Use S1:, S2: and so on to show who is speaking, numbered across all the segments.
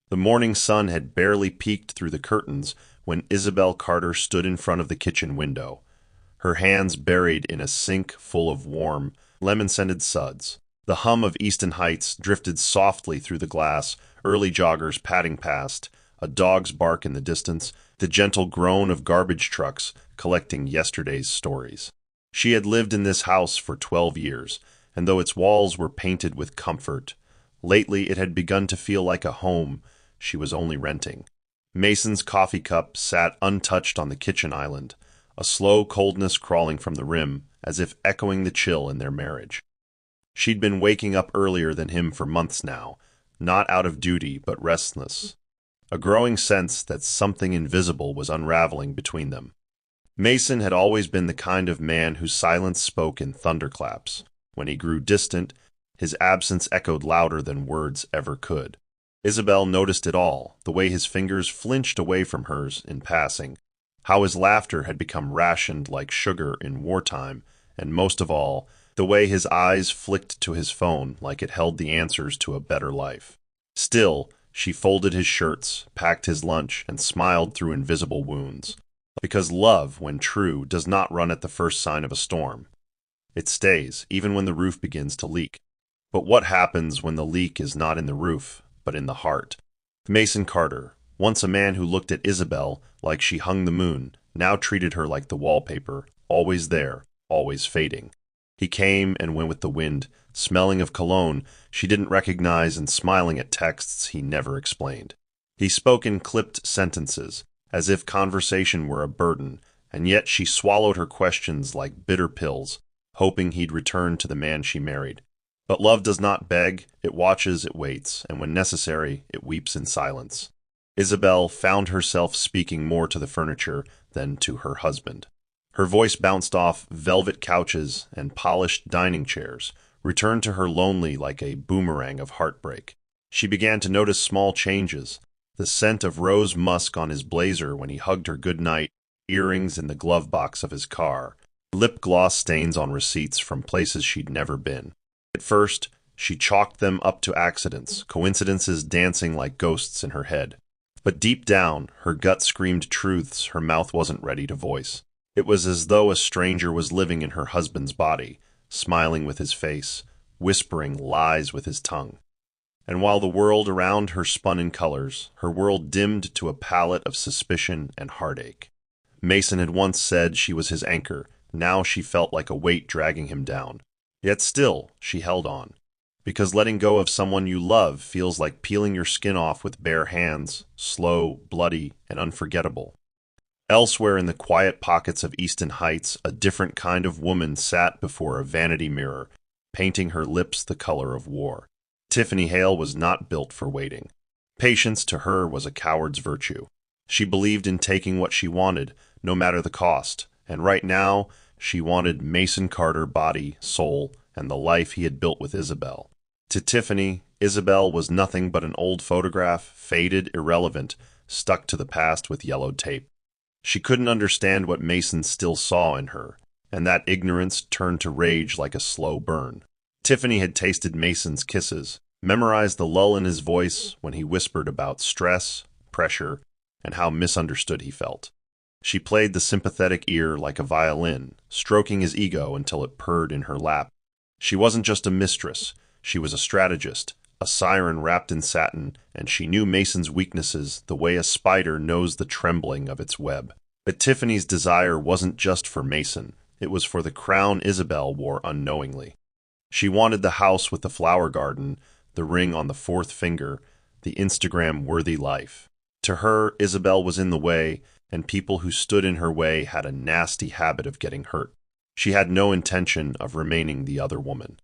S1: The morning sun had barely peeked through the curtains when Isabel Carter stood in front of the kitchen window, her hands buried in a sink full of warm, lemon-scented suds. The hum of Easton Heights drifted softly through the glass, early joggers padding past, a dog's bark in the distance, the gentle groan of garbage trucks collecting yesterday's stories. She had lived in this house for 12 years, and though its walls were painted with comfort, lately it had begun to feel like a home she was only renting. Mason's coffee cup sat untouched on the kitchen island, a slow coldness crawling from the rim, as if echoing the chill in their marriage. She'd been waking up earlier than him for months now, not out of duty but restless, a growing sense that something invisible was unraveling between them. Mason had always been the kind of man whose silence spoke in thunderclaps. When he grew distant, his absence echoed louder than words ever could. Isabel noticed it all, the way his fingers flinched away from hers in passing, how his laughter had become rationed like sugar in wartime, and most of all, the way his eyes flicked to his phone like it held the answers to a better life. Still, she folded his shirts, packed his lunch, and smiled through invisible wounds. Because love, when true, does not run at the first sign of a storm. It stays, even when the roof begins to leak. But what happens when the leak is not in the roof, but in the heart? Mason Carter, once a man who looked at Isabel like she hung the moon, now treated her like the wallpaper, always there, always fading. He came and went with the wind, smelling of cologne she didn't recognize and smiling at texts he never explained. He spoke in clipped sentences, as if conversation were a burden, and yet she swallowed her questions like bitter pills, hoping he'd return to the man she married. But love does not beg, it watches, it waits, and when necessary, it weeps in silence. Isabel found herself speaking more to the furniture than to her husband. Her voice bounced off velvet couches and polished dining chairs, returned to her lonely like a boomerang of heartbreak. She began to notice small changes, the scent of rose musk on his blazer when he hugged her goodnight, earrings in the glove box of his car, lip gloss stains on receipts from places she'd never been. At first, she chalked them up to accidents, coincidences dancing like ghosts in her head. But deep down, her gut screamed truths her mouth wasn't ready to voice. It was as though a stranger was living in her husband's body, smiling with his face, whispering lies with his tongue. And while the world around her spun in colors, her world dimmed to a palette of suspicion and heartache. Mason had once said she was his anchor, now she felt like a weight dragging him down. Yet still, she held on. Because letting go of someone you love feels like peeling your skin off with bare hands, slow, bloody, and unforgettable. Elsewhere in the quiet pockets of Easton Heights, a different kind of woman sat before a vanity mirror, painting her lips the color of war. Tiffany Hale was not built for waiting. Patience to her was a coward's virtue. She believed in taking what she wanted, no matter the cost, and right now, she wanted Mason Carter body, soul, and the life he had built with Isabel. To Tiffany, Isabel was nothing but an old photograph, faded, irrelevant, stuck to the past with yellowed tape. She couldn't understand what Mason still saw in her, and that ignorance turned to rage like a slow burn. Tiffany had tasted Mason's kisses, memorized the lull in his voice when he whispered about stress, pressure, and how misunderstood he felt. She played the sympathetic ear like a violin, stroking his ego until it purred in her lap. She wasn't just a mistress, she was a strategist, a siren wrapped in satin, and she knew Mason's weaknesses the way a spider knows the trembling of its web. But Tiffany's desire wasn't just for Mason, it was for the crown Isabel wore unknowingly. She wanted the house with the flower garden, the ring on the fourth finger, the Instagram-worthy life. To her, Isabel was in the way, and people who stood in her way had a nasty habit of getting hurt. She had no intention of remaining the other woman.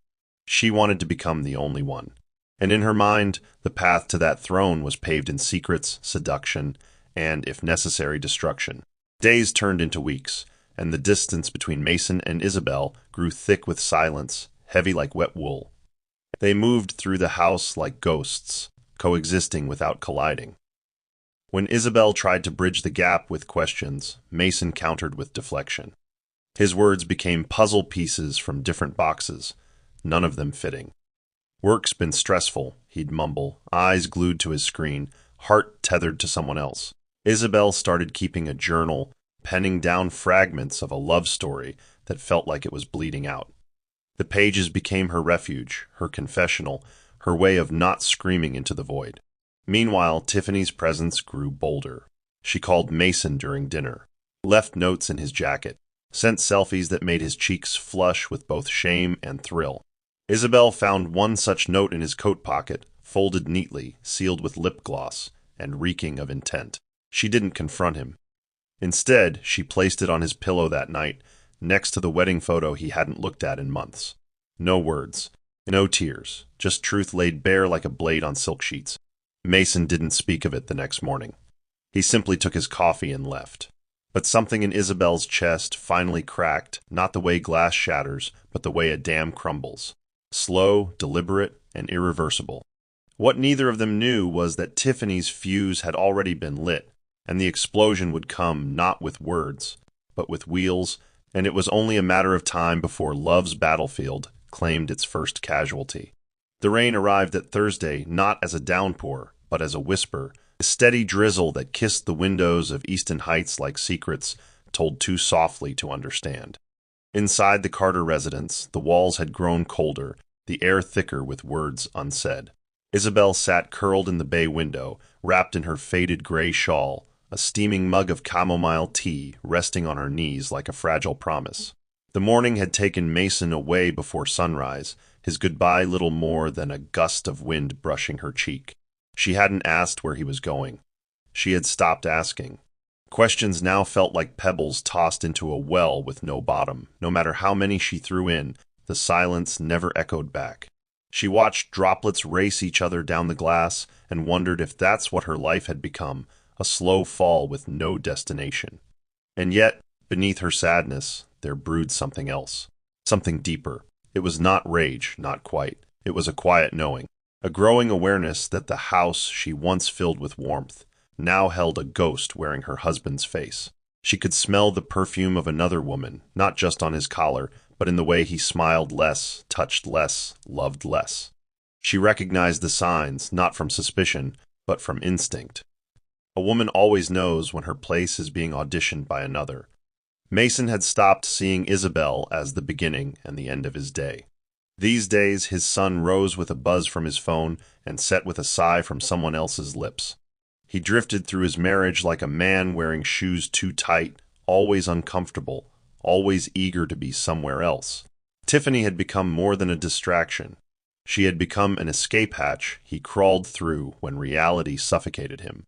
S1: She wanted to become the only one. And in her mind, the path to that throne was paved in secrets, seduction, and, if necessary, destruction. Days turned into weeks, and the distance between Mason and Isabel grew thick with silence, heavy like wet wool. They moved through the house like ghosts, coexisting without colliding. When Isabel tried to bridge the gap with questions, Mason countered with deflection. His words became puzzle pieces from different boxes, none of them fitting. "Work's been stressful," he'd mumble, eyes glued to his screen, heart tethered to someone else. Isabel started keeping a journal, penning down fragments of a love story that felt like it was bleeding out. The pages became her refuge, her confessional, her way of not screaming into the void. Meanwhile, Tiffany's presence grew bolder. She called Mason during dinner, left notes in his jacket, sent selfies that made his cheeks flush with both shame and thrill. Isabel found one such note in his coat pocket, folded neatly, sealed with lip gloss, and reeking of intent. She didn't confront him. Instead, she placed it on his pillow that night, next to the wedding photo he hadn't looked at in months. No words, no tears, just truth laid bare like a blade on silk sheets. Mason didn't speak of it the next morning. He simply took his coffee and left. But something in Isabel's chest finally cracked, not the way glass shatters, but the way a dam crumbles. Slow, deliberate, and irreversible. What neither of them knew was that Tiffany's fuse had already been lit, and the explosion would come not with words, but with wheels, and it was only a matter of time before love's battlefield claimed its first casualty. The rain arrived that Thursday not as a downpour, but as a whisper, a steady drizzle that kissed the windows of Easton Heights like secrets told too softly to understand. Inside the Carter residence, the walls had grown colder, the air thicker with words unsaid. Isabel sat curled in the bay window, wrapped in her faded gray shawl, a steaming mug of chamomile tea resting on her knees like a fragile promise. The morning had taken Mason away before sunrise, his goodbye little more than a gust of wind brushing her cheek. She hadn't asked where he was going. She had stopped asking. Questions now felt like pebbles tossed into a well with no bottom. No matter how many she threw in, the silence never echoed back. She watched droplets race each other down the glass and wondered if that's what her life had become, a slow fall with no destination. And yet, beneath her sadness, there brewed something else, something deeper. It was not rage, not quite. It was a quiet knowing, a growing awareness that the house she once filled with warmth now held a ghost wearing her husband's face. She could smell the perfume of another woman, not just on his collar, but in the way he smiled less, touched less, loved less. She recognized the signs, not from suspicion, but from instinct. A woman always knows when her place is being auditioned by another. Mason had stopped seeing Isabel as the beginning and the end of his day. These days, his sun rose with a buzz from his phone and set with a sigh from someone else's lips. He drifted through his marriage like a man wearing shoes too tight, always uncomfortable, always eager to be somewhere else. Tiffany had become more than a distraction. She had become an escape hatch he crawled through when reality suffocated him.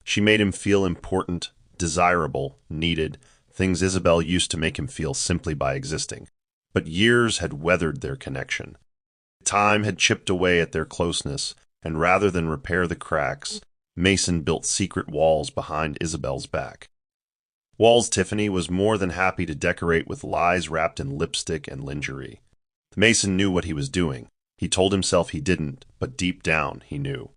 S1: She made him feel important, desirable, needed, things Isabel used to make him feel simply by existing. But years had weathered their connection. Time had chipped away at their closeness, and rather than repair the cracks, Mason built secret walls behind Isabel's back. Walls Tiffany was more than happy to decorate with lies wrapped in lipstick and lingerie. Mason knew what he was doing. He told himself he didn't, but deep down he knew.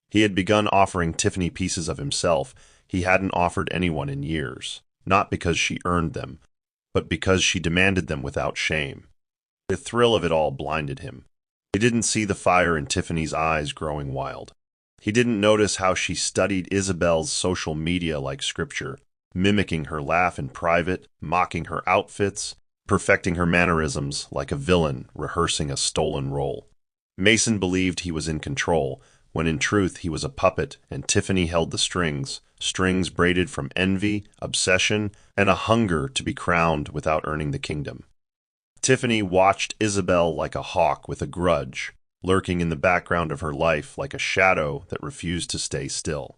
S1: He had begun offering Tiffany pieces of himself he hadn't offered anyone in years, not because she earned them, but because she demanded them without shame. The thrill of it all blinded him. He didn't see the fire in Tiffany's eyes growing wild. He didn't notice how she studied Isabel's social media like scripture, mimicking her laugh in private, mocking her outfits, perfecting her mannerisms like a villain rehearsing a stolen role. Mason believed he was in control, when in truth he was a puppet and Tiffany held the strings, strings braided from envy, obsession, and a hunger to be crowned without earning the kingdom. Tiffany watched Isabel like a hawk with a grudge, lurking in the background of her life like a shadow that refused to stay still.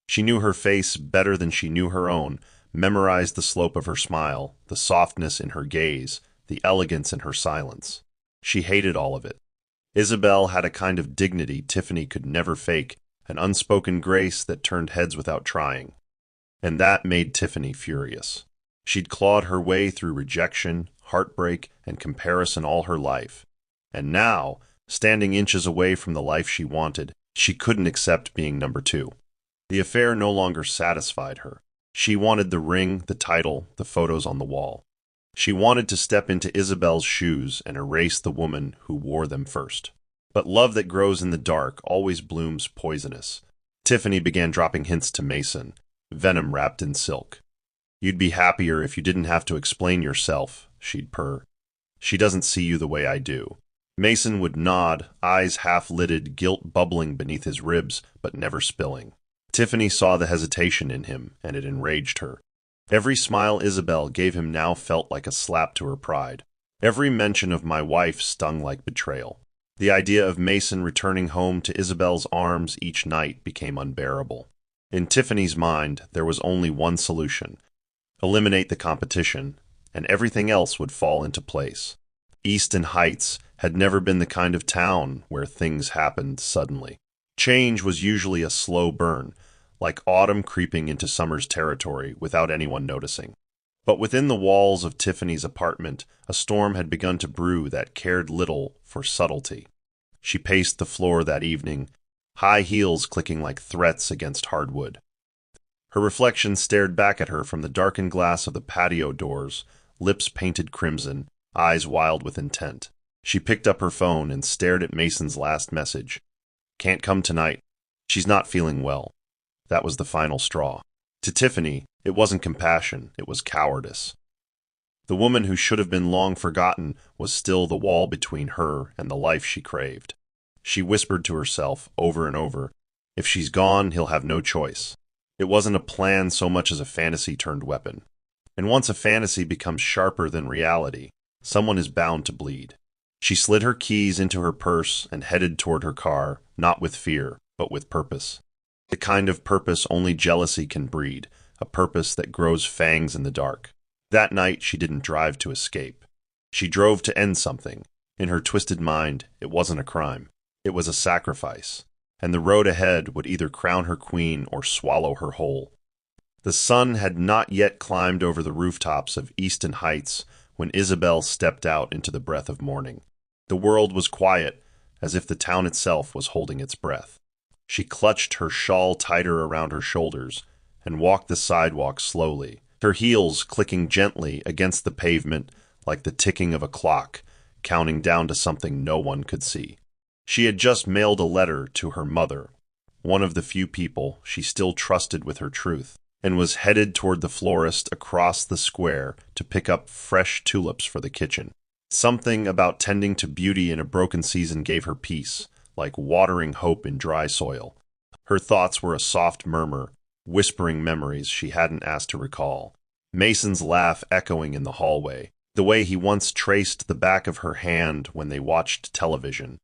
S1: She knew her face better than she knew her own, memorized the slope of her smile, the softness in her gaze, the elegance in her silence. She hated all of it. Isabel had a kind of dignity Tiffany could never fake, an unspoken grace that turned heads without trying. And that made Tiffany furious. She'd clawed her way through rejection, heartbreak, and comparison all her life. And now, standing inches away from the life she wanted, she couldn't accept being number two. The affair no longer satisfied her. She wanted the ring, the title, the photos on the wall. She wanted to step into Isabel's shoes and erase the woman who wore them first. But love that grows in the dark always blooms poisonous. Tiffany began dropping hints to Mason, venom wrapped in silk. "You'd be happier if you didn't have to explain yourself," she'd purr. "She doesn't see you the way I do." Mason would nod, eyes half-lidded, guilt bubbling beneath his ribs, but never spilling. Tiffany saw the hesitation in him, and it enraged her. Every smile Isabel gave him now felt like a slap to her pride. Every mention of my wife stung like betrayal. The idea of Mason returning home to Isabel's arms each night became unbearable. In Tiffany's mind, there was only one solution: eliminate the competition, and everything else would fall into place. Easton Heights had never been the kind of town where things happened suddenly. Change was usually a slow burn, like autumn creeping into summer's territory without anyone noticing. But within the walls of Tiffany's apartment, a storm had begun to brew that cared little for subtlety. She paced the floor that evening, high heels clicking like threats against hardwood. Her reflection stared back at her from the darkened glass of the patio doors, lips painted crimson, eyes wild with intent. She picked up her phone and stared at Mason's last message. "Can't come tonight. She's not feeling well." That was the final straw. To Tiffany, it wasn't compassion, it was cowardice. The woman who should have been long forgotten was still the wall between her and the life she craved. She whispered to herself over and over, "If she's gone, he'll have no choice." It wasn't a plan so much as a fantasy turned weapon. And once a fantasy becomes sharper than reality, someone is bound to bleed. She slid her keys into her purse and headed toward her car, not with fear, but with purpose. The kind of purpose only jealousy can breed, a purpose that grows fangs in the dark. That night, she didn't drive to escape. She drove to end something. In her twisted mind, it wasn't a crime. It was a sacrifice. And the road ahead would either crown her queen or swallow her whole. The sun had not yet climbed over the rooftops of Easton Heights when Isabel stepped out into the breath of morning. The world was quiet, as if the town itself was holding its breath. She clutched her shawl tighter around her shoulders and walked the sidewalk slowly, her heels clicking gently against the pavement like the ticking of a clock, counting down to something no one could see. She had just mailed a letter to her mother, one of the few people she still trusted with her truth, and was headed toward the florist across the square to pick up fresh tulips for the kitchen. Something about tending to beauty in a broken season gave her peace, like watering hope in dry soil. Her thoughts were a soft murmur, whispering memories she hadn't asked to recall. Mason's laugh echoing in the hallway, the way he once traced the back of her hand when they watched television.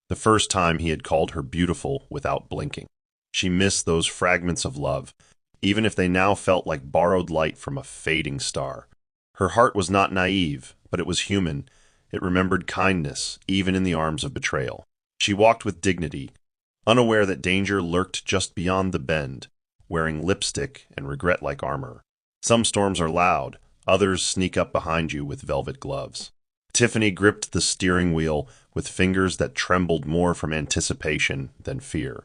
S1: The first time he had called her beautiful without blinking. She missed those fragments of love, even if they now felt like borrowed light from a fading star. Her heart was not naive, but it was human. It remembered kindness, even in the arms of betrayal. She walked with dignity, unaware that danger lurked just beyond the bend, wearing lipstick and regret like armor. Some storms are loud, others sneak up behind you with velvet gloves. Tiffany gripped the steering wheel with fingers that trembled more from anticipation than fear.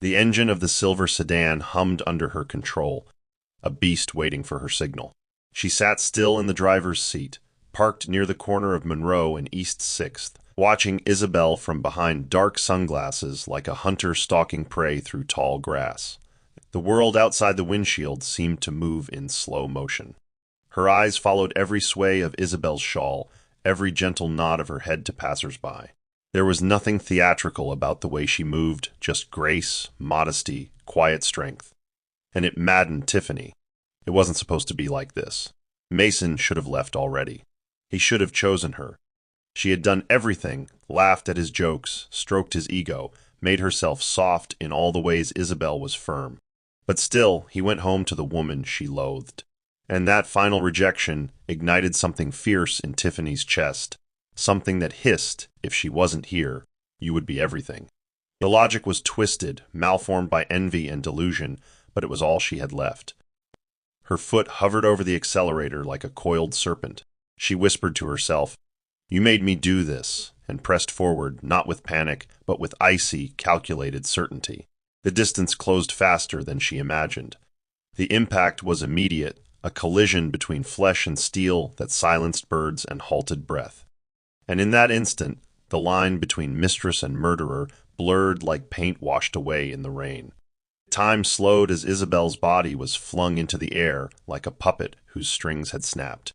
S1: The engine of the silver sedan hummed under her control, a beast waiting for her signal. She sat still in the driver's seat, parked near the corner of Monroe and East 6th, watching Isabel from behind dark sunglasses like a hunter stalking prey through tall grass. The world outside the windshield seemed to move in slow motion. Her eyes followed every sway of Isabel's shawl, every gentle nod of her head to passers-by. There was nothing theatrical about the way she moved, just grace, modesty, quiet strength. And it maddened Tiffany. It wasn't supposed to be like this. Mason should have left already. He should have chosen her. She had done everything, laughed at his jokes, stroked his ego, made herself soft in all the ways Isabel was firm. But still, he went home to the woman she loathed. And that final rejection ignited something fierce in Tiffany's chest, something that hissed, if she wasn't here, you would be everything. The logic was twisted, malformed by envy and delusion, but it was all she had left. Her foot hovered over the accelerator like a coiled serpent. She whispered to herself, "You made me do this," and pressed forward, not with panic, but with icy, calculated certainty. The distance closed faster than she imagined. The impact was immediate, a collision between flesh and steel that silenced birds and halted breath. And in that instant, the line between mistress and murderer blurred like paint washed away in the rain. Time slowed as Isabel's body was flung into the air like a puppet whose strings had snapped.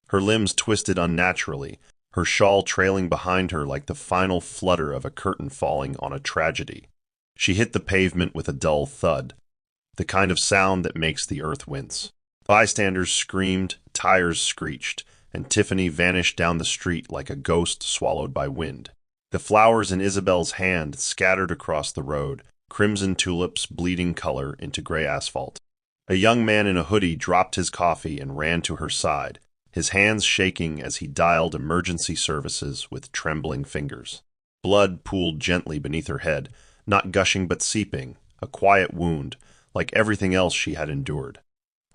S1: Her limbs twisted unnaturally, her shawl trailing behind her like the final flutter of a curtain falling on a tragedy. She hit the pavement with a dull thud, the kind of sound that makes the earth wince. Bystanders screamed, tires screeched, and Tiffany vanished down the street like a ghost swallowed by wind. The flowers in Isabel's hand scattered across the road, crimson tulips bleeding color into gray asphalt. A young man in a hoodie dropped his coffee and ran to her side, his hands shaking as he dialed emergency services with trembling fingers. Blood pooled gently beneath her head, not gushing but seeping, a quiet wound, like everything else she had endured.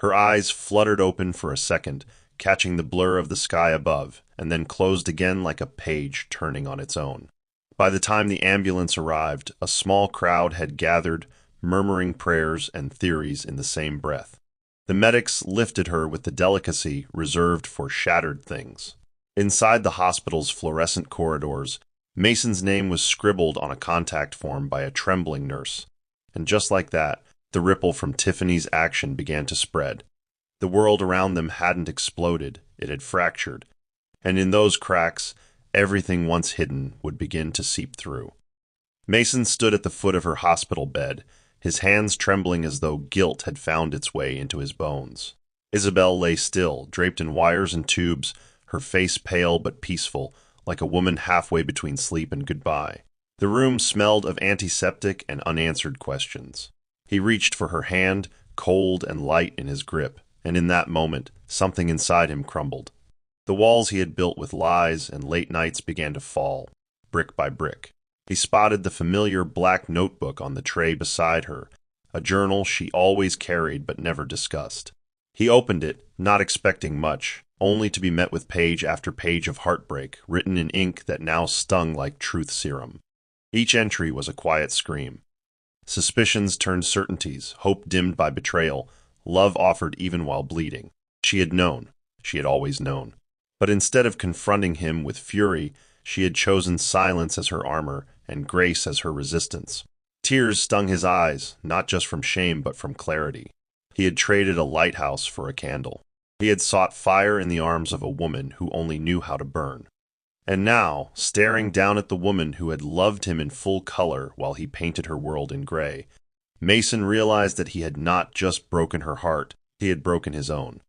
S1: Her eyes fluttered open for a second, catching the blur of the sky above, and then closed again like a page turning on its own. By the time the ambulance arrived, a small crowd had gathered, murmuring prayers and theories in the same breath. The medics lifted her with the delicacy reserved for shattered things. Inside the hospital's fluorescent corridors, Mason's name was scribbled on a contact form by a trembling nurse. And just like that, the ripple from Tiffany's action began to spread. The world around them hadn't exploded, it had fractured. And in those cracks, everything once hidden would begin to seep through. Mason stood at the foot of her hospital bed, his hands trembling as though guilt had found its way into his bones. Isabel lay still, draped in wires and tubes, her face pale but peaceful, like a woman halfway between sleep and goodbye. The room smelled of antiseptic and unanswered questions. He reached for her hand, cold and light in his grip, and in that moment, something inside him crumbled. The walls he had built with lies and late nights began to fall, brick by brick. He spotted the familiar black notebook on the tray beside her, a journal she always carried but never discussed. He opened it, not expecting much, only to be met with page after page of heartbreak, written in ink that now stung like truth serum. Each entry was a quiet scream. Suspicions turned certainties, hope dimmed by betrayal, love offered even while bleeding. She had known. She had always known. But instead of confronting him with fury, she had chosen silence as her armor and grace as her resistance. Tears stung his eyes, not just from shame but from clarity. He had traded a lighthouse for a candle. He had sought fire in the arms of a woman who only knew how to burn. And now, staring down at the woman who had loved him in full color while he painted her world in gray, Mason realized that he had not just broken her heart, he had broken his own.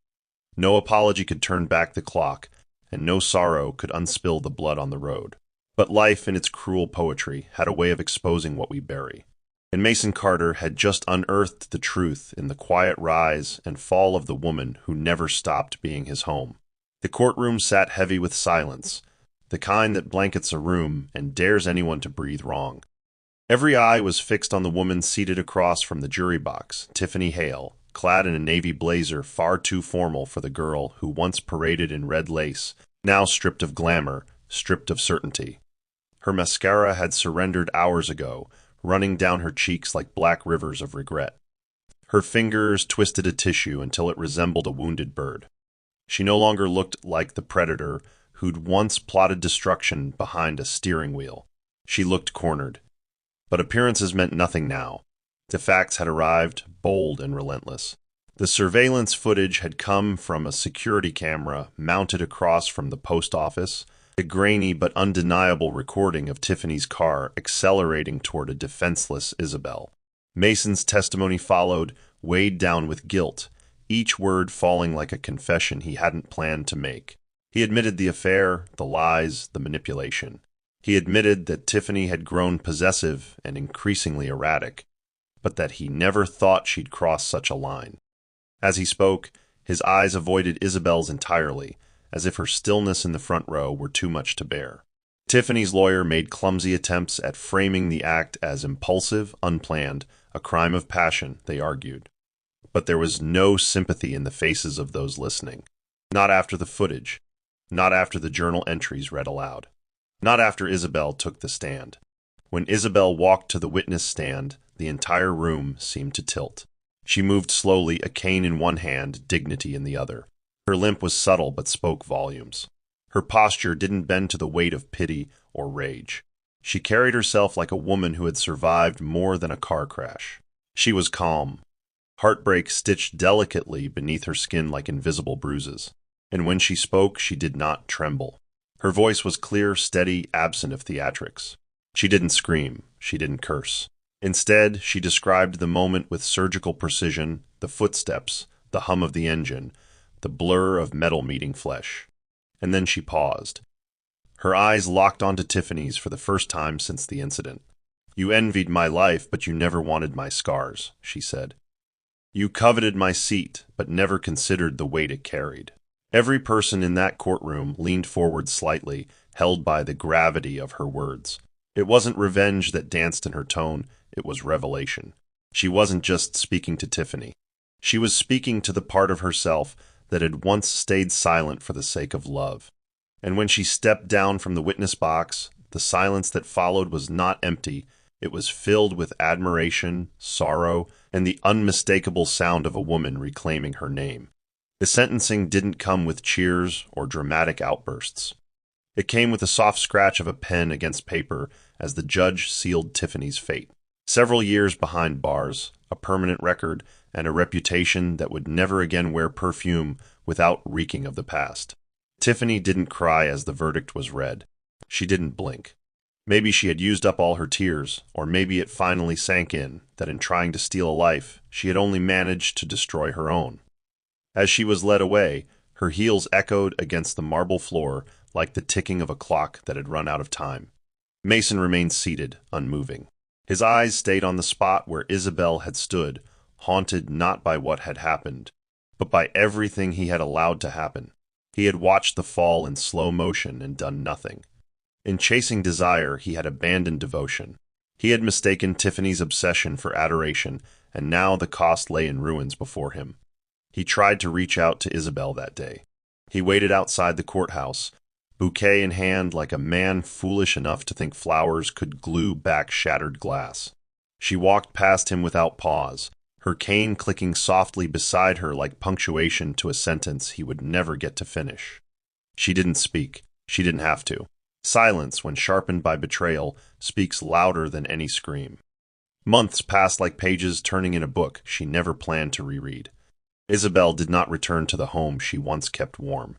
S1: No apology could turn back the clock, and no sorrow could unspill the blood on the road. But life, in its cruel poetry, had a way of exposing what we bury. And Mason Carter had just unearthed the truth in the quiet rise and fall of the woman who never stopped being his home. The courtroom sat heavy with silence, the kind that blankets a room and dares anyone to breathe wrong. Every eye was fixed on the woman seated across from the jury box, Tiffany Hale, clad in a navy blazer far too formal for the girl who once paraded in red lace, now stripped of glamour, stripped of certainty. Her mascara had surrendered hours ago, running down her cheeks like black rivers of regret. Her fingers twisted a tissue until it resembled a wounded bird. She no longer looked like the predator who'd once plotted destruction behind a steering wheel. She looked cornered. But appearances meant nothing now. The facts had arrived, bold and relentless. The surveillance footage had come from a security camera mounted across from the post office, a grainy but undeniable recording of Tiffany's car accelerating toward a defenseless Isabel. Mason's testimony followed, weighed down with guilt, each word falling like a confession he hadn't planned to make. He admitted the affair, the lies, the manipulation. He admitted that Tiffany had grown possessive and increasingly erratic, but that he never thought she'd cross such a line. As he spoke, his eyes avoided Isabel's entirely, as if her stillness in the front row were too much to bear. Tiffany's lawyer made clumsy attempts at framing the act as impulsive, unplanned, a crime of passion, they argued. But there was no sympathy in the faces of those listening. Not after the footage. Not after the journal entries read aloud. Not after Isabel took the stand. When Isabel walked to the witness stand, the entire room seemed to tilt. She moved slowly, a cane in one hand, dignity in the other. Her limp was subtle but spoke volumes. Her posture didn't bend to the weight of pity or rage. She carried herself like a woman who had survived more than a car crash. She was calm, heartbreak stitched delicately beneath her skin like invisible bruises. And when she spoke, she did not tremble. Her voice was clear, steady, absent of theatrics. She didn't scream. She didn't curse. Instead, she described the moment with surgical precision, the footsteps, the hum of the engine, the blur of metal meeting flesh. And then she paused. Her eyes locked onto Tiffany's for the first time since the incident. "You envied my life, but you never wanted my scars," she said. "You coveted my seat, but never considered the weight it carried." Every person in that courtroom leaned forward slightly, held by the gravity of her words. It wasn't revenge that danced in her tone, it was revelation. She wasn't just speaking to Tiffany. She was speaking to the part of herself that had once stayed silent for the sake of love. And when she stepped down from the witness box, the silence that followed was not empty. It was filled with admiration, sorrow, and the unmistakable sound of a woman reclaiming her name. The sentencing didn't come with cheers or dramatic outbursts. It came with the soft scratch of a pen against paper as the judge sealed Tiffany's fate. Several years behind bars, a permanent record, and a reputation that would never again wear perfume without reeking of the past. Tiffany didn't cry as the verdict was read. She didn't blink. Maybe she had used up all her tears, or maybe it finally sank in that in trying to steal a life, she had only managed to destroy her own. As she was led away, her heels echoed against the marble floor like the ticking of a clock that had run out of time. Mason remained seated, unmoving. His eyes stayed on the spot where Isabel had stood, haunted not by what had happened, but by everything he had allowed to happen. He had watched the fall in slow motion and done nothing. In chasing desire, he had abandoned devotion. He had mistaken Tiffany's obsession for adoration, and now the cost lay in ruins before him. He tried to reach out to Isabel that day. He waited outside the courthouse, bouquet in hand like a man foolish enough to think flowers could glue back shattered glass. She walked past him without pause, her cane clicking softly beside her like punctuation to a sentence he would never get to finish. She didn't speak. She didn't have to. Silence, when sharpened by betrayal, speaks louder than any scream. Months passed like pages turning in a book she never planned to reread. Isabel did not return to the home she once kept warm.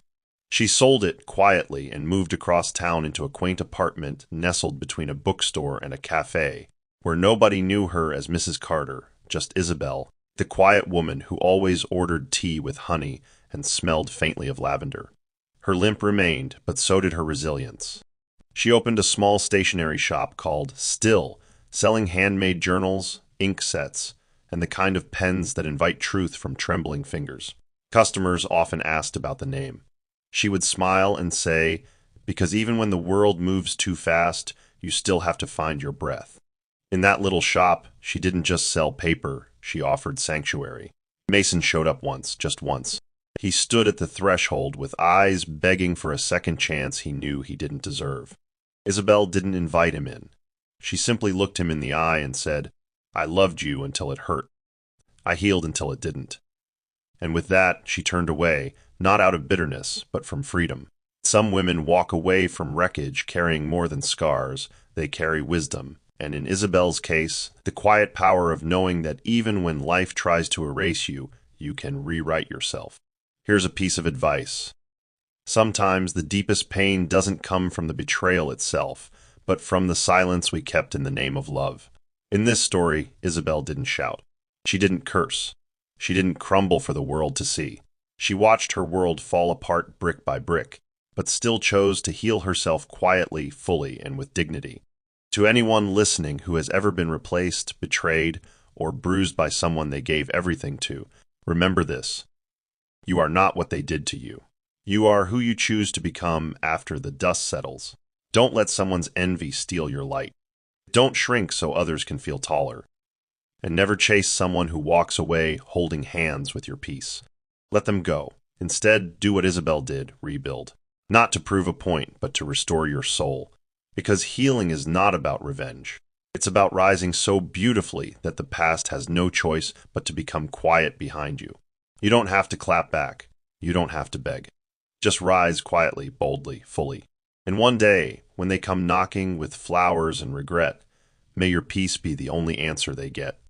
S1: She sold it quietly and moved across town into a quaint apartment nestled between a bookstore and a cafe, where nobody knew her as Mrs. Carter, just Isabel, the quiet woman who always ordered tea with honey and smelled faintly of lavender. Her limp remained, but so did her resilience. She opened a small stationery shop called Still, selling handmade journals, ink sets, and the kind of pens that invite truth from trembling fingers. Customers often asked about the name. She would smile and say, "Because even when the world moves too fast, you still have to find your breath." In that little shop, she didn't just sell paper, she offered sanctuary. Mason showed up once, just once. He stood at the threshold with eyes begging for a second chance he knew he didn't deserve. Isabel didn't invite him in. She simply looked him in the eye and said, "I loved you until it hurt. I healed until it didn't." And with that, she turned away, not out of bitterness, but from freedom. Some women walk away from wreckage carrying more than scars. They carry wisdom. And in Isabel's case, the quiet power of knowing that even when life tries to erase you, you can rewrite yourself. Here's a piece of advice. Sometimes the deepest pain doesn't come from the betrayal itself, but from the silence we kept in the name of love. In this story, Isabel didn't shout. She didn't curse. She didn't crumble for the world to see. She watched her world fall apart brick by brick, but still chose to heal herself quietly, fully, and with dignity. To anyone listening who has ever been replaced, betrayed, or bruised by someone they gave everything to, remember this. You are not what they did to you. You are who you choose to become after the dust settles. Don't let someone's envy steal your light. Don't shrink so others can feel taller. And never chase someone who walks away holding hands with your peace. Let them go. Instead, do what Isabel did, rebuild. Not to prove a point, but to restore your soul. Because healing is not about revenge. It's about rising so beautifully that the past has no choice but to become quiet behind you. You don't have to clap back. You don't have to beg. Just rise quietly, boldly, fully. And one day, when they come knocking with flowers and regret, may your peace be the only answer they get.